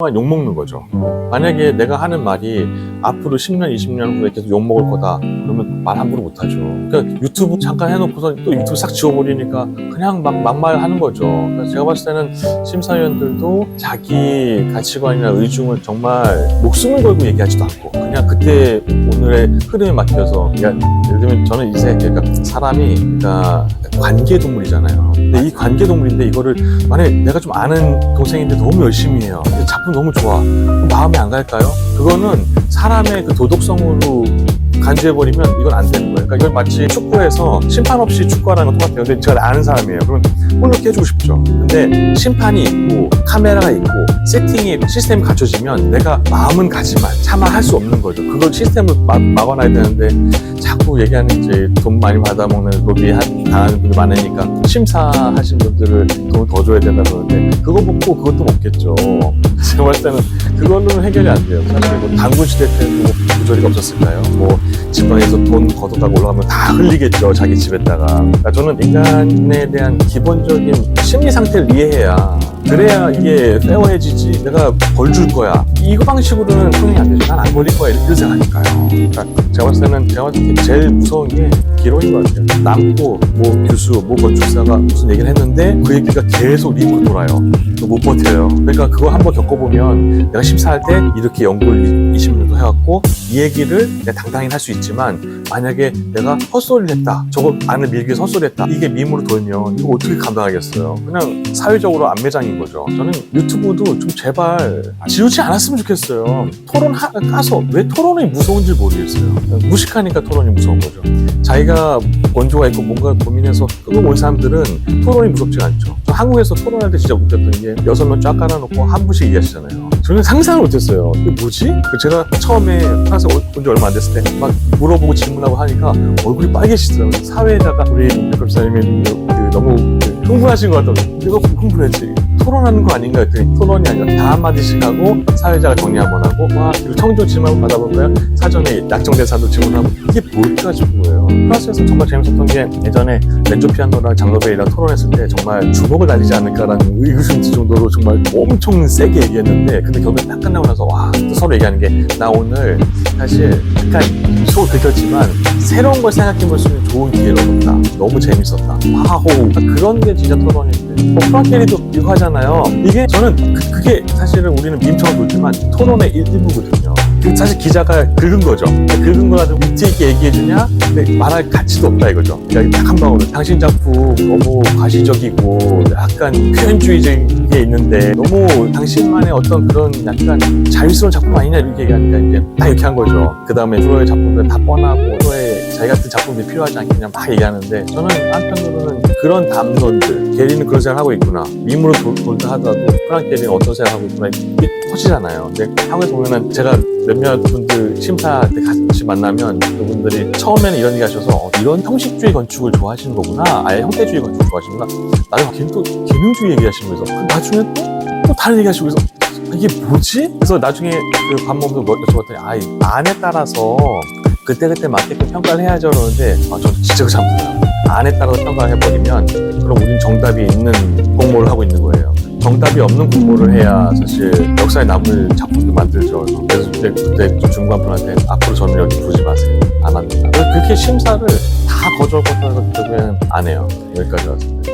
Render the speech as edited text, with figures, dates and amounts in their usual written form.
동안 욕먹는 거죠. 만약에 내가 하는 말이 앞으로 10년, 20년 후에 계속 욕먹을 거다. 그러면 말 함부로 못하죠. 그러니까 유튜브 잠깐 해놓고서 또 유튜브 싹 지워버리니까 그냥 막말하는 거죠. 그래서 제가 봤을 때는 심사위원들도 자기 가치관이나 의중을 정말 목숨을 걸고 얘기하지도 않고 그냥 그때 오늘의 흐름에 맡겨서, 그러니까 예를 들면 저는 이제 그러니까 사람이 그러니까 관계동물이잖아요. 근데 이 관계동물인데 이거를 만약에 내가 좀 아는 동생인데 너무 열심히 해요. 근데 작품 너무 좋아. 마음에 안 갈까요? 그거는 사람의 그 도덕성으로 간주해버리면 이건 안 되는 거예요. 그러니까 이건 마치 축구에서 심판 없이 축구하라는 건 똑같아요. 근데 제가 아는 사람이에요. 그러면 골을 깨주고 싶죠. 근데 심판이 있고 카메라가 있고 세팅이 시스템이 갖춰지면 내가 마음은 가지만 차마 할 수 없는 거죠. 그걸 시스템을 막아놔야 되는데 자꾸 얘기하는 이제 돈 많이 받아먹는 로비 당하는 분들 많으니까 심사하신 분들을 돈을 더 줘야 된다 그러는데 그거 먹고 그것도 먹겠죠. 제가 봤을 때는 그거는 해결이 안 돼요. 사실 뭐 당군 시대 때도 부조리가 없었을까요? 뭐 지방에서 돈 걷어다가 올라가면 다 흘리겠죠. 자기 집에다가. 그러니까 저는 인간에 대한 기본적인 심리 상태를 이해해야 그래야 이게 페어해지지. 내가 벌 줄 거야 이거 방식으로는 통행이 안 되죠. 난 안 걸릴 거야 이렇게 생각하니까요. 그러니까 제가 봤을 때는 제일 무서운 게 기록인 것 같아요. 남고 뭐 교수 뭐 건축사가 무슨 얘기를 했는데 그 얘기가 계속 링크로 돌아요. 못 버텨요. 그러니까 그거 한번 겪어보면 내가 심사할 때 이렇게 연구를 20년도 해왔고 이 얘기를 내가 당당히 할 수 있지만 만약에 내가 헛소리를 했다, 저거 안에 밀기 위해서 헛소리를 했다, 이게 밈으로 돌면 이거 어떻게 감당하겠어요. 그냥 사회적으로 안매장인 거죠. 저는 유튜브도 좀 제발 지우지 않았으면 좋겠어요. 토론 까서 왜 토론이 무서운지 모르겠어요. 무식하니까 토론이 무서운 거죠. 자기가 원조가 있고 뭔가 고민해서 끌어온 사람들은 토론이 무섭지가 않죠. 한국에서 토론할 때 진짜 웃겼던 게 6명 쫙 깔아놓고 한 분씩 얘기하시잖아요. 저는 상상을 못했어요. 이게 뭐지? 제가 처음에 프랑스 온 지 얼마 안 됐을 때 막 물어보고 질문하고 하니까 얼굴이 빨개지더라고요. 사회에다가 우리 백업사님이 너무 흥분하신 것 같다고. 내가 흥분했지. 토론하는 거 아닌가 했더니 토론이 아니라 다 한마디씩 하고 사회자가 정리 한번 하고 그리고 청중 질문 받아볼까요? 사전에 약정된 사람도 질문하고 이게 뭘까 싶은 거예요. 프랑스에서 정말 재밌었던 게 예전에 렌조 피아노랑 장로베이랑 토론했을 때 정말 주먹을 날리지 않을까라는 의구심 들 정도로 정말 엄청 세게 얘기했는데 근데 결국에 딱 끝나고 나서 또 서로 얘기하는 게 나 오늘 사실 약간 속 긁혔지만 새로운 걸 생각해 볼 수 있는 좋은 기회를 얻었다. 너무 재밌었다. 하고 그런 게 진짜 토론인데 프랑케리도 이거 하잖아요. 이게 저는 그게 사실은 우리는 밈처럼 보지만 토론의 일부거든요. 사실 기자가 긁은 거죠. 긁은 거 가지고 위트 있게 얘기해주냐? 근데 말할 가치도 없다 이거죠. 그러니까 딱 한 방울은 당신 작품 너무 과시적이고 약간 표현주의적인 게 있는데 너무 당신만의 어떤 그런 약간 자유스러운 작품 아니냐 이렇게 얘기하니까 이제 다 이렇게 한 거죠. 그 다음에 프로의 작품들 다 뻔하고 프로의 자기 같은 작품들이 필요하지 않겠냐 막 얘기하는데 저는 한편으로는 그런 담론들 게리는 그런 생각을 하고 있구나. 밈으로 돌다 하더라도 프랑크 게리는 어떤 생각을 하고 있구나. 이게 터지잖아요. 근데 한국에서 보면은 제가 몇몇 분들 심사할 때 같이 만나면 그분들이 처음에는 이런 얘기 하셔서 이런 형식주의 건축을 좋아하시는 거구나. 아예 형태주의 건축을 좋아하시는구나. 나중에 또 기능주의 얘기하시는 거예요. 나중에 또 다른 얘기 하시고 그래서 이게 뭐지? 그래서 나중에 그 밥 먹으면서 여쭤봤더니 안에 따라서 그때그때 맞게끔 평가를 해야죠 그러는데 저는 진짜 잘못해요. 안에 따라서 평가를 해버리면 그럼 우린 정답이 있는 공모를 하고 있는 거예요. 정답이 없는 공모를 해야 사실 역사에 남을 작품도 만들죠. 그래서 그때 중간분한테 앞으로 저는 여기 부르지 마세요. 안 합니다. 그렇게 심사를 다 거절해서 결국에는 안 해요. 여기까지 왔습니다.